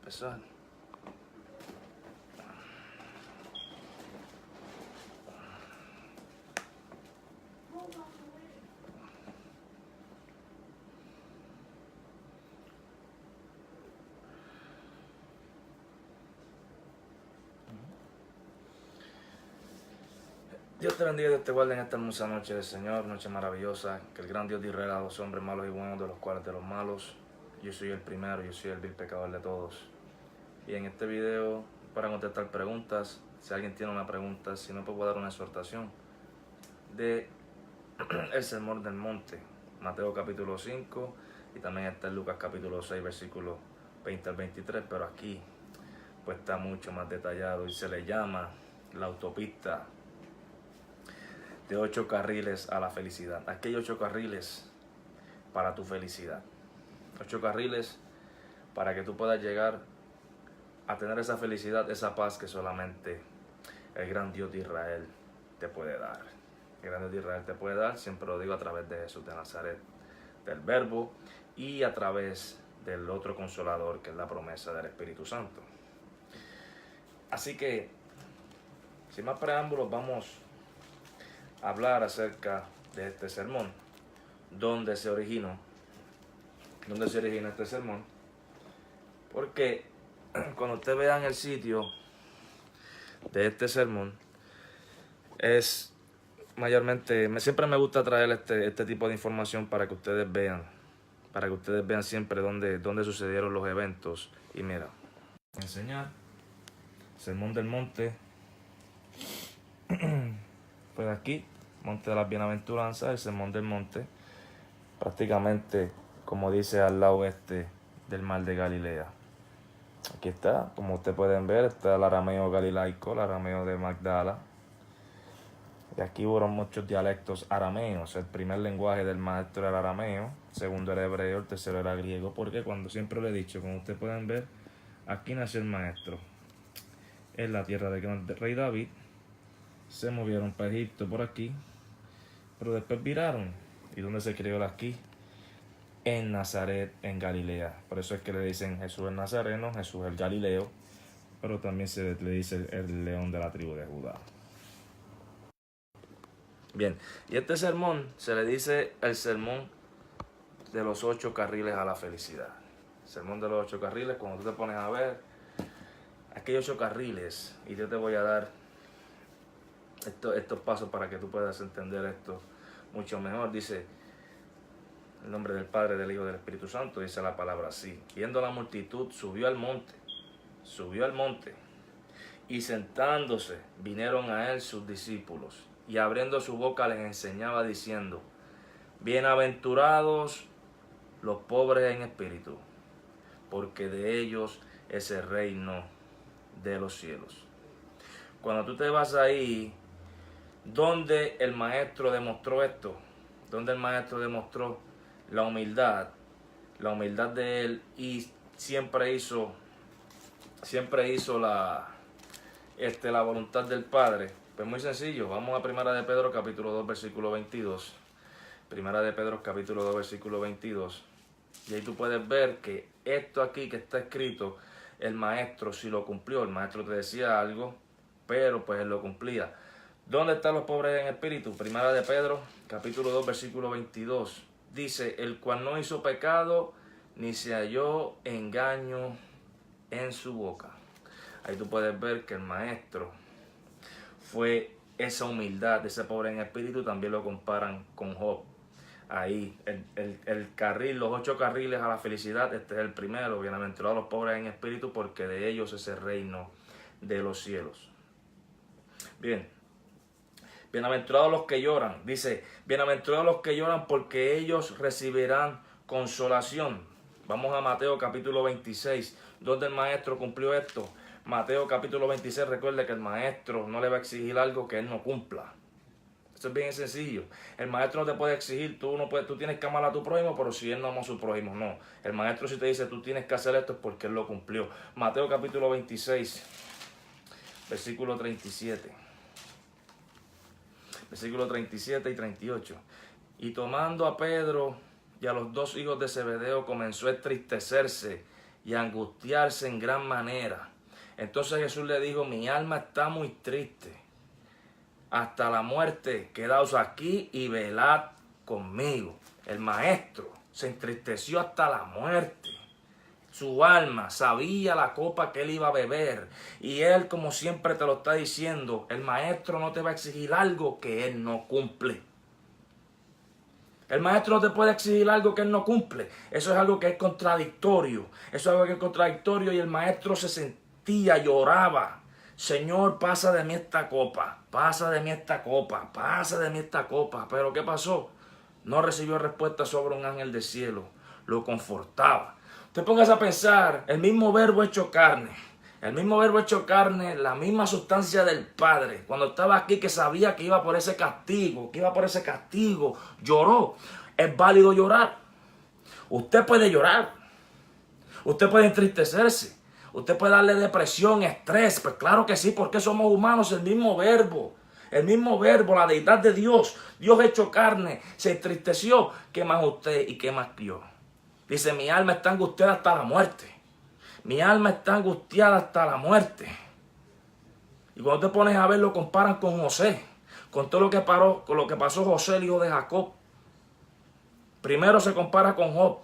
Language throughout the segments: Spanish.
empezar. Dios te bendiga y Dios te guarde en esta hermosa noche del Señor, noche maravillosa, que el gran Dios de Israel a los hombres malos y buenos, de los cuales de los malos, yo soy el primero, yo soy el vil pecador de todos. Y en este video, para contestar preguntas, si alguien tiene una pregunta, si no, pues voy a dar una exhortación de el Sermón del Monte, Mateo capítulo 5, y también está en Lucas capítulo 6, versículos 20 al 23, pero aquí pues está mucho más detallado y se le llama la autopista de 8 carriles a la felicidad. Aquí hay 8 carriles para tu felicidad. 8 carriles para que tú puedas llegar a tener esa felicidad, esa paz que solamente el gran Dios de Israel te puede dar. El gran Dios de Israel te puede dar, siempre lo digo, a través de Jesús de Nazaret, del Verbo, y a través del otro consolador, que es la promesa del Espíritu Santo. Así que, sin más preámbulos, vamos hablar acerca de este sermón, dónde se originó este sermón, porque cuando ustedes vean el sitio de este sermón, es mayormente, siempre me gusta traer este tipo de información para que ustedes vean siempre dónde sucedieron los eventos. Y mira, enseñar Sermón del Monte, pues aquí, Monte de las Bienaventuranzas, el Sermón del Monte, prácticamente, como dice, al lado oeste del mar de Galilea. Aquí está, como ustedes pueden ver, está el arameo galilaico, el arameo de Magdala. Y aquí hubo muchos dialectos arameos. El primer lenguaje del maestro era el arameo, el segundo era hebreo, el tercero era griego. Porque cuando siempre lo he dicho, como ustedes pueden ver, aquí nació el maestro. En la tierra del rey David. Se movieron para Egipto por aquí, pero después viraron. ¿Y dónde se crió aquí? En Nazaret, en Galilea. Por eso es que le dicen Jesús el Nazareno, Jesús el Galileo, pero también se le dice el león de la tribu de Judá. Bien, y este sermón se le dice el sermón de los 8 carriles a la felicidad. El sermón de los 8 carriles, cuando tú te pones a ver, aquí hay 8 carriles, y yo te voy a dar estos pasos para que tú puedas entender esto mucho mejor. Dice, el nombre del Padre, del Hijo y del Espíritu Santo, dice la palabra así. Viendo la multitud, subió al monte, y sentándose, vinieron a él sus discípulos, y abriendo su boca les enseñaba diciendo, bienaventurados los pobres en espíritu, porque de ellos es el reino de los cielos. Cuando tú te vas ahí, ¿dónde el maestro demostró esto? ¿Dónde el maestro demostró la humildad de él, y siempre hizo la voluntad del Padre? Pues muy sencillo, vamos a Primera de Pedro capítulo 2 versículo 22. Primera de Pedro capítulo 2 versículo 22. Y ahí tú puedes ver que esto aquí que está escrito, el maestro sí lo cumplió. El maestro te decía algo, pero pues él lo cumplía. ¿Dónde están los pobres en espíritu? Primera de Pedro capítulo 2 versículo 22. Dice, el cual no hizo pecado, ni se halló engaño en su boca. Ahí tú puedes ver que el maestro fue esa humildad, ese pobre en espíritu. También lo comparan con Job. Ahí, el carril, los 8 carriles a la felicidad, este es el primero. Bienaventurados los pobres en espíritu, porque de ellos es el reino de los cielos. Bien. Bienaventurados los que lloran. Dice, bienaventurados los que lloran, porque ellos recibirán consolación. Vamos a Mateo capítulo 26, donde el maestro cumplió esto. Mateo capítulo 26, recuerde que el maestro no le va a exigir algo que él no cumpla. Esto es bien sencillo. El maestro no te puede exigir, tú tienes que amar a tu prójimo, pero si él no ama a su prójimo, no. El maestro si te dice, tú tienes que hacer esto, es porque él lo cumplió. Mateo capítulo 26, versículo 37. Versículos 37 y 38. Y tomando a Pedro y a los 2 hijos de Zebedeo, comenzó a entristecerse y angustiarse en gran manera. Entonces Jesús le dijo, mi alma está muy triste hasta la muerte, quedaos aquí y velad conmigo. El maestro se entristeció hasta la muerte. Su alma sabía la copa que él iba a beber. Y él, como siempre te lo está diciendo, el maestro no te va a exigir algo que él no cumple. El maestro no te puede exigir algo que él no cumple. Eso es algo que es contradictorio. Eso es algo que es contradictorio y el maestro se sentía, lloraba. Señor, pasa de mí esta copa, pasa de mí esta copa, pasa de mí esta copa. Pero ¿qué pasó? No recibió respuesta sobre un ángel del cielo. Lo confortaba. Te pongas a pensar, el mismo verbo hecho carne. El mismo verbo hecho carne, la misma sustancia del Padre. Cuando estaba aquí que sabía que iba por ese castigo, lloró. Es válido llorar. Usted puede llorar. Usted puede entristecerse. Usted puede darle depresión, estrés. Pues claro que sí, porque somos humanos. El mismo verbo, la deidad de Dios. Dios hecho carne, se entristeció. ¿Qué más usted y qué más yo? Dice, mi alma está angustiada hasta la muerte. Mi alma está angustiada hasta la muerte. Y cuando te pones a ver, lo comparan con José. Con todo con lo que pasó José, el hijo de Jacob. Primero se compara con Job.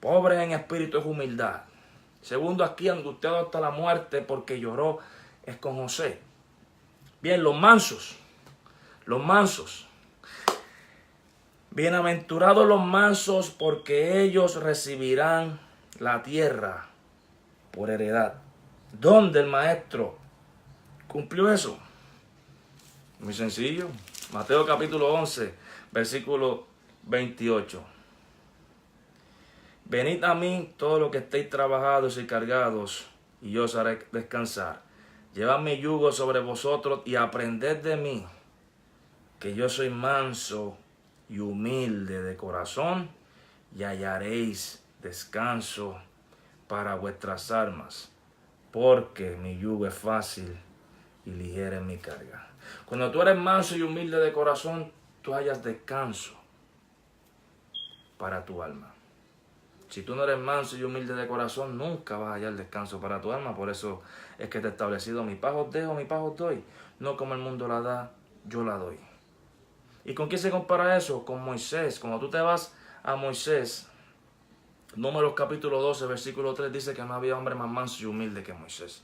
Pobre en espíritu es humildad. Segundo, aquí angustiado hasta la muerte porque lloró, es con José. Bien, los mansos. Bienaventurados los mansos porque ellos recibirán la tierra por heredad. ¿Dónde el maestro cumplió eso? Muy sencillo. Mateo capítulo 11, versículo 28. Venid a mí todos los que estéis trabajados y cargados, y yo os haré descansar. Llevad mi yugo sobre vosotros y aprended de mí, que yo soy manso y humilde de corazón, y hallaréis descanso para vuestras almas, porque mi yugo es fácil y ligera es mi carga. Cuando tú eres manso y humilde de corazón, tú hallas descanso para tu alma. Si tú no eres manso y humilde de corazón, nunca vas a hallar descanso para tu alma. Por eso es que te he establecido, mi paz os dejo, mi paz os doy. No como el mundo la da, yo la doy. ¿Y con quién se compara eso? Con Moisés. Cuando tú te vas a Moisés, Números capítulo 12, versículo 3, dice que no había hombre más manso y humilde que Moisés.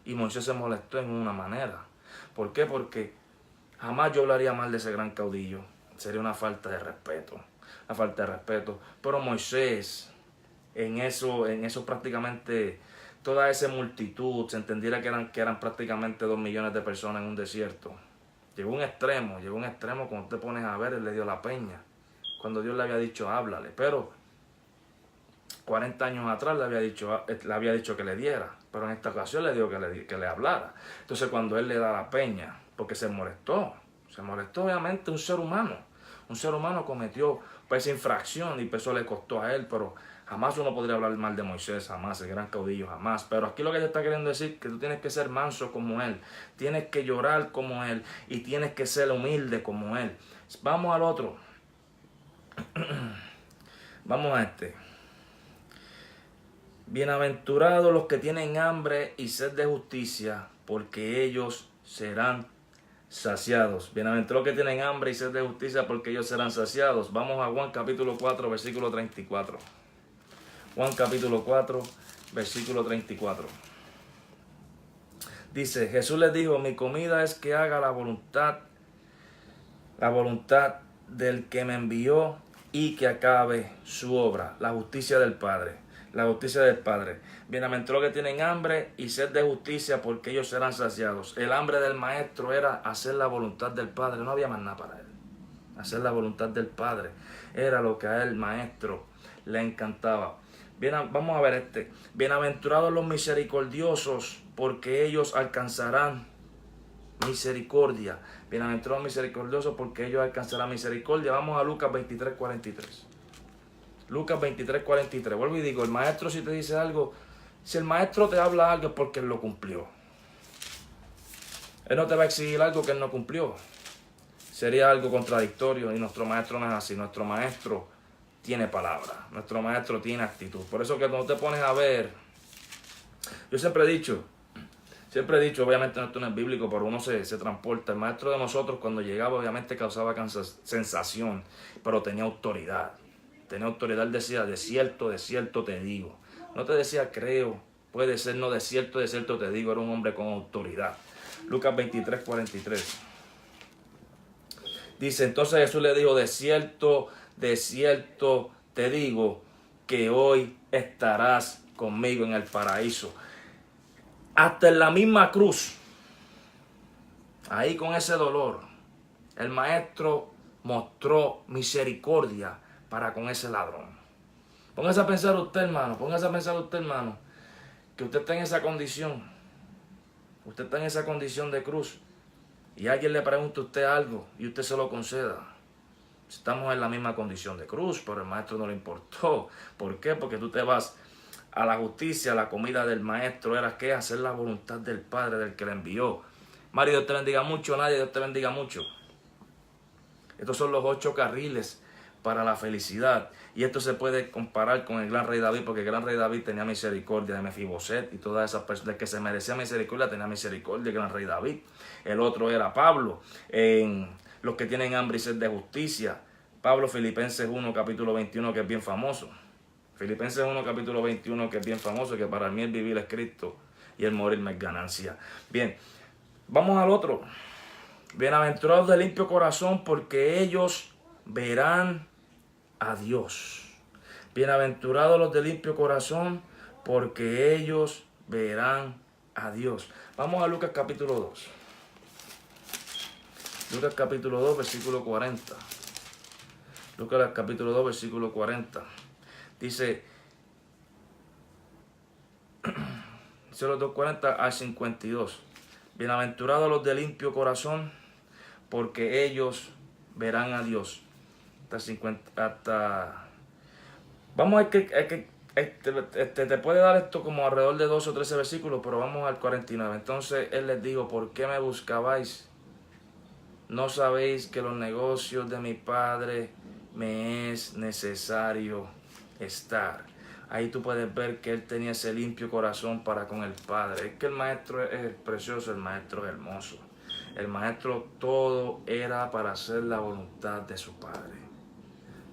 Y Moisés se molestó en una manera. ¿Por qué? Porque jamás yo hablaría mal de ese gran caudillo. Sería una falta de respeto. Una falta de respeto. Pero Moisés, en eso prácticamente toda esa multitud, se entendiera que eran prácticamente 2 millones de personas en un desierto. Llegó un extremo, cuando te pones a ver, él le dio la peña. Cuando Dios le había dicho, háblale. Pero 40 años atrás le había dicho que le diera, pero en esta ocasión le dijo que le hablara. Entonces cuando él le da la peña, porque se molestó obviamente un ser humano cometió pues esa infracción y eso le costó a él, pero jamás uno podría hablar mal de Moisés, jamás, el gran caudillo, jamás. Pero aquí lo que te está queriendo decir es que tú tienes que ser manso como él, tienes que llorar como él y tienes que ser humilde como él. Vamos al otro. Vamos a este. Bienaventurados los que tienen hambre y sed de justicia, porque ellos serán saciados. Bienaventurados los que tienen hambre y sed de justicia, porque ellos serán saciados. Vamos a Juan capítulo 4, versículo 34. Juan capítulo 4, versículo 34. Dice, Jesús les dijo, mi comida es que haga la voluntad del que me envió y que acabe su obra, la justicia del Padre. La justicia del Padre. Bienaventurados que tienen hambre y sed de justicia, porque ellos serán saciados. El hambre del maestro era hacer la voluntad del Padre. No había más nada para él. Hacer la voluntad del Padre era lo que a él, maestro, le encantaba. Bien, vamos a ver este. Bienaventurados los misericordiosos, porque ellos alcanzarán misericordia. Bienaventurados misericordiosos, porque ellos alcanzarán misericordia. Vamos a Lucas 23, 43. Lucas 23, 43. Vuelvo y digo, el maestro si te dice algo, si el maestro te habla algo es porque él lo cumplió. Él no te va a exigir algo que él no cumplió. Sería algo contradictorio y nuestro maestro no es así. Nuestro maestro tiene palabra, nuestro maestro tiene actitud. Por eso que cuando te pones a ver, yo siempre he dicho, obviamente esto no es bíblico, pero uno se transporta. El maestro de nosotros cuando llegaba obviamente causaba sensación, pero tenía autoridad. Tenía autoridad, él decía, de cierto te digo. No te decía creo, puede ser, no, de cierto te digo, era un hombre con autoridad. Lucas 23, 43. Dice, entonces Jesús le dijo, de cierto te digo, que hoy estarás conmigo en el paraíso. Hasta en la misma cruz, ahí con ese dolor, el maestro mostró misericordia para con ese ladrón. Póngase a pensar usted, hermano, que usted está en esa condición. Usted está en esa condición de cruz. Y alguien le pregunta a usted algo y usted se lo conceda. Estamos en la misma condición de cruz, pero el maestro no le importó. ¿Por qué? Porque tú te vas a la justicia, la comida del maestro era que hacer la voluntad del Padre, del que le envió. Mario, Dios te bendiga mucho. Nadie, Dios te bendiga mucho. Estos son los 8 carriles para la felicidad. Y esto se puede comparar con el gran rey David, porque el gran rey David tenía misericordia de Mefiboset y todas esas personas que se merecían misericordia tenía misericordia del gran rey David. El otro era Pablo, en los que tienen hambre y sed de justicia. Pablo, Filipenses 1, capítulo 21, que es bien famoso. Filipenses 1, capítulo 21, que es bien famoso, que para mí el vivir es Cristo y el morir me es ganancia. Bien, vamos al otro. Bienaventurados de limpio corazón, porque ellos verán a Dios. Bienaventurados los de limpio corazón, porque ellos verán a Dios. Vamos a Lucas capítulo 2. Lucas capítulo 2, versículo 40. Lucas capítulo 2, versículo 40. Dice, los 2:40 al 52. Bienaventurados los de limpio corazón, porque ellos verán a Dios. Vamos a ver que te puede dar esto como alrededor de 12 o 13 versículos, pero vamos al 49. Entonces él les dijo, ¿por qué me buscabais? ¿No sabéis que los negocios de mi Padre me es necesario estar? Ahí tú puedes ver que él tenía ese limpio corazón para con el Padre. Es que el maestro es precioso, el maestro es hermoso. El maestro todo era para hacer la voluntad de su Padre.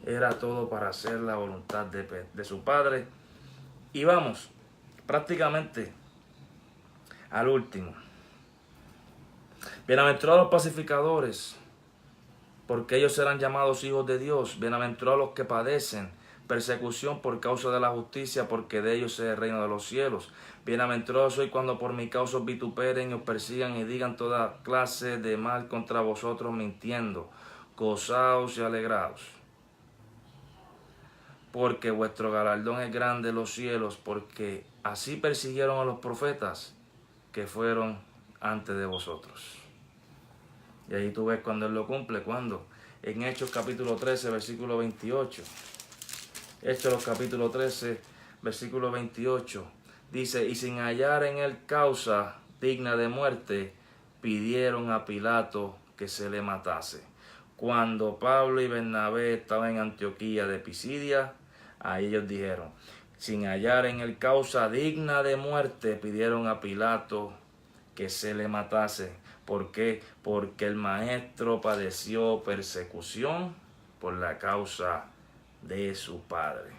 Era todo para hacer la voluntad de su Padre. Y vamos, prácticamente al último. Bienaventurados los pacificadores, porque ellos serán llamados hijos de Dios. Bienaventurados los que padecen persecución por causa de la justicia, porque de ellos es el reino de los cielos. Bienaventurados sois cuando por mi causa os vituperen y os persigan y digan toda clase de mal contra vosotros mintiendo. Gozaos y alegraos, porque vuestro galardón es grande en los cielos, porque así persiguieron a los profetas que fueron antes de vosotros. Y ahí tú ves cuando él lo cumple, cuando en Hechos capítulo 13, versículo 28. Hechos capítulo 13, versículo 28. Dice, y sin hallar en él causa digna de muerte, pidieron a Pilato que se le matase. Cuando Pablo y Bernabé estaban en Antioquía de Pisidia, a ellos dijeron, sin hallar en él causa digna de muerte, pidieron a Pilato que se le matase. ¿Por qué? Porque el maestro padeció persecución por la causa de su Padre.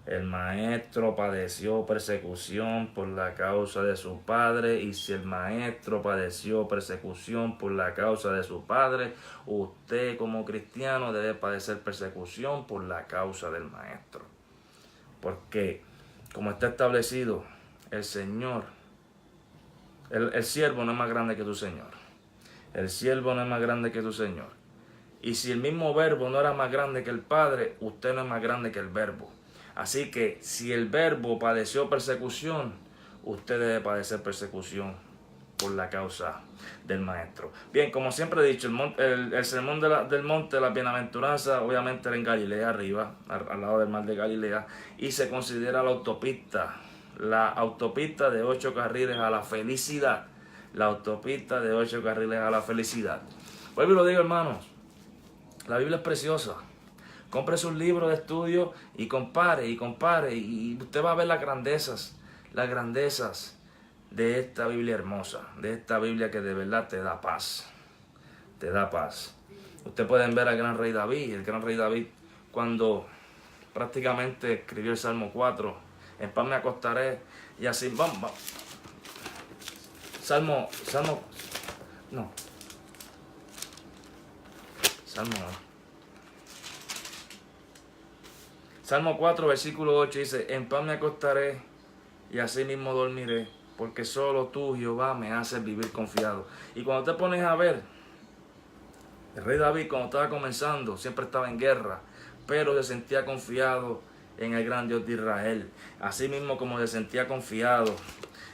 El maestro padeció persecución por la causa de su Padre, y si el maestro padeció persecución por la causa de su Padre, usted como cristiano debe padecer persecución por la causa del maestro. Porque, como está establecido, el Señor, el siervo no es más grande que tu Señor. El siervo no es más grande que tu Señor. Y si el mismo verbo no era más grande que el Padre, usted no es más grande que el verbo. Así que si el verbo padeció persecución, usted debe padecer persecución por la causa del maestro. Bien, como siempre he dicho, el sermón del monte de la bienaventuranza obviamente era en Galilea arriba, al lado del mar de Galilea, y se considera la autopista de 8 carriles a la felicidad. La autopista de 8 carriles a la felicidad. Vuelvo y lo digo, hermanos, la Biblia es preciosa, Compre sus libros de estudio y compare, y usted va a ver las grandezas de esta Biblia hermosa, de esta Biblia que de verdad te da paz. Te da paz. Ustedes pueden ver al gran rey David. El gran rey David, cuando prácticamente escribió el Salmo 4, en paz me acostaré y así, vamos. Salmo 4, versículo 8 dice, en paz me acostaré y así mismo dormiré, porque solo tú, Jehová, me haces vivir confiado. Y cuando te pones a ver, el rey David, cuando estaba comenzando, siempre estaba en guerra, pero se sentía confiado en el gran Dios de Israel. Así mismo como se sentía confiado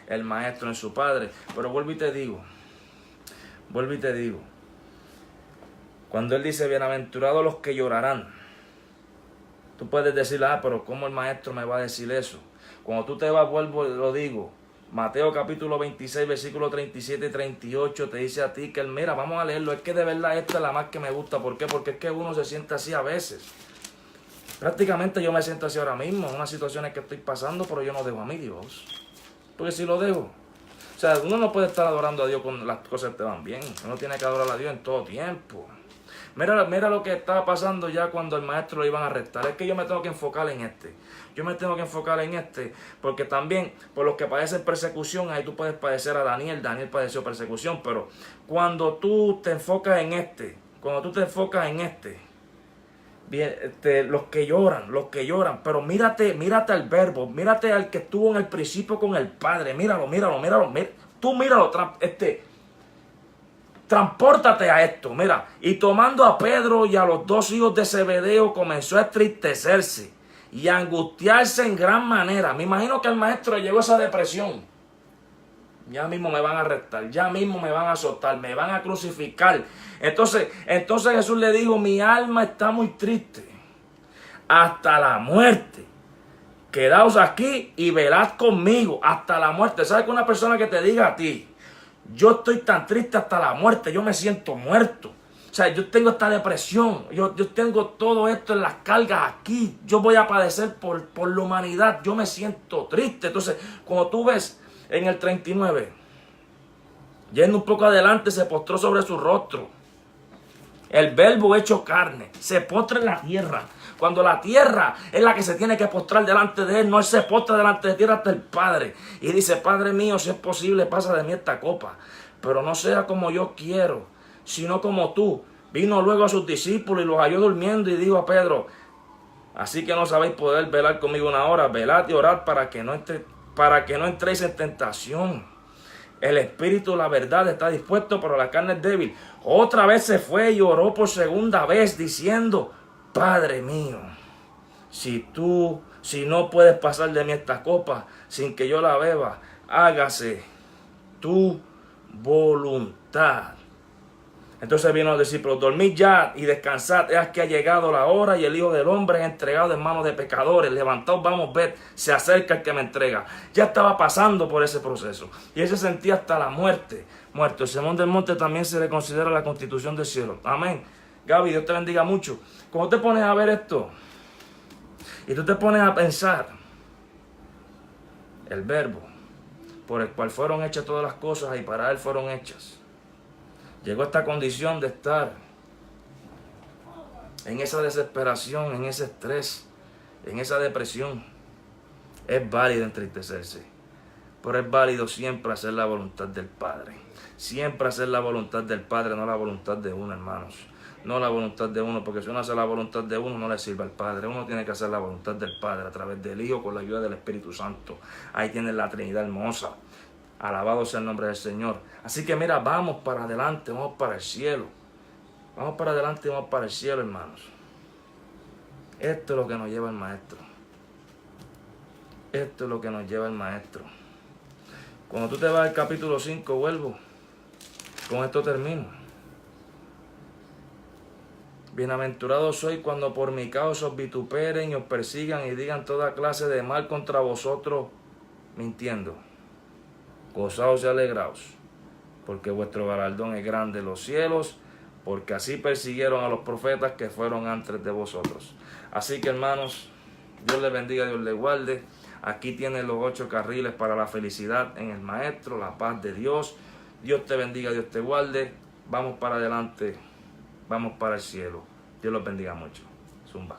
el maestro en su padre. Pero vuelvo y te digo, cuando él dice, bienaventurados los que llorarán, tú puedes decir, pero ¿cómo el maestro me va a decir eso? Cuando tú te vas, vuelvo y lo digo, Mateo capítulo 26, versículo 37 y 38 te dice a ti que, mira, vamos a leerlo, es que de verdad esta es la más que me gusta. ¿Por qué? Porque es que uno se siente así a veces. Prácticamente yo me siento así ahora mismo, en unas situaciones que estoy pasando, pero yo no dejo a mi Dios. Porque si lo dejo, o sea, uno no puede estar adorando a Dios cuando las cosas te van bien. Uno tiene que adorar a Dios en todo tiempo. Mira lo que estaba pasando ya cuando el maestro lo iban a arrestar. Es que yo me tengo que enfocar en este. Porque también, por los que padecen persecución, ahí tú puedes padecer a Daniel. Daniel padeció persecución, pero cuando tú te enfocas en este, bien, los que lloran, pero mírate al verbo, mírate al que estuvo en el principio con el Padre, míralo, tú míralo, transpórtate a esto, mira, y tomando a Pedro y a los dos hijos de Zebedeo comenzó a entristecerse y a angustiarse en gran manera. Me imagino que al maestro le llegó esa depresión. Ya mismo me van a arrestar, ya mismo me van a azotar, me van a crucificar. Entonces Jesús le dijo, mi alma está muy triste hasta la muerte. Quedaos aquí y velad conmigo hasta la muerte. ¿Sabes que una persona que te diga a ti, yo estoy tan triste hasta la muerte, yo me siento muerto? O sea, yo tengo esta depresión, yo tengo todo esto en las cargas aquí, yo voy a padecer por la humanidad, yo me siento triste. Entonces, cuando tú ves en el 39, yendo un poco adelante, se postró sobre su rostro. El verbo hecho carne, se postra en la tierra. Cuando la tierra es la que se tiene que postrar delante de él, no él se postra delante de tierra hasta el Padre. Y dice, Padre mío, si es posible, pasa de mí esta copa, pero no sea como yo quiero, sino como tú. Vino luego a sus discípulos y los halló durmiendo y dijo a Pedro, así que no sabéis poder velar conmigo una hora, velad y orad para que no entréis en tentación. El espíritu, la verdad, está dispuesto, pero la carne es débil. Otra vez se fue y oró por segunda vez, diciendo, Padre mío, si no puedes pasar de mí esta copa sin que yo la beba, hágase tu voluntad. Entonces vino a los discípulos, dormid ya y descansad, es que ha llegado la hora y el Hijo del Hombre es entregado en manos de pecadores. Levantaos, vamos, ved, se acerca el que me entrega. Ya estaba pasando por ese proceso y él se sentía hasta la muerte. Muerto. El sermón del monte también se le considera la constitución del cielo. Amén. Gaby, Dios te bendiga mucho. Cuando te pones a ver esto y tú te pones a pensar, el verbo por el cual fueron hechas todas las cosas y para él fueron hechas, llegó a esta condición de estar en esa desesperación, en ese estrés, en esa depresión. Es válido entristecerse, pero es válido siempre hacer la voluntad del Padre. Siempre hacer la voluntad del Padre, no la voluntad de uno, hermanos. No la voluntad de uno, porque si uno hace la voluntad de uno, no le sirve al Padre. Uno tiene que hacer la voluntad del Padre a través del Hijo, con la ayuda del Espíritu Santo. Ahí tienes la Trinidad hermosa. Alabado sea el nombre del Señor. Así que mira, vamos para adelante, vamos para el cielo. Vamos para adelante y vamos para el cielo, hermanos. Esto es lo que nos lleva el Maestro. Esto es lo que nos lleva el Maestro. Cuando tú te vas al capítulo 5, vuelvo. Con esto termino. Bienaventurados sois cuando por mi causa os vituperen y os persigan y digan toda clase de mal contra vosotros, mintiendo. Gozaos y alegraos, porque vuestro galardón es grande en los cielos, porque así persiguieron a los profetas que fueron antes de vosotros. Así que hermanos, Dios les bendiga, Dios les guarde. Aquí tienen los 8 carriles para la felicidad en el Maestro, la paz de Dios. Dios te bendiga, Dios te guarde. Vamos para adelante, vamos para el cielo. Dios los bendiga mucho. Zumba.